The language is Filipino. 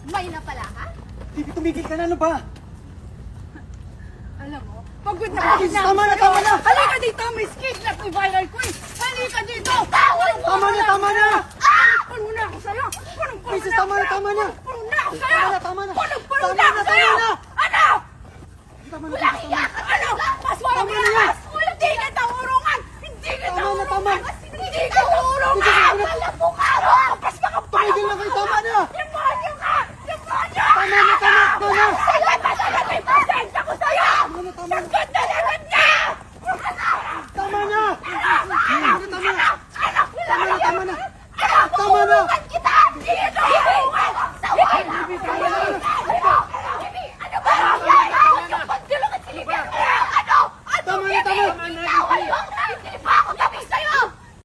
May na pala, ha? Bibi, tumigil ka na, ano ba? Alam mo, pagod na pagod na. Tama na, tama na! Halika dito, may skate na viral ko eh. Halika dito. Tama na, tama na! Puno na ako sa'yo. Punong-puno Princess, na tama na, tama na! Puno na ako sa'yo. Tama na, tama na! Punong-puno Tama na ako na, sa'yo. tama na! Ano? Tama na, Wala tama na! iyak. Ano? Mas walang Tama na yan. iyak. Hindi kita urungan. Hindi kita Tama na, urungan. tama na.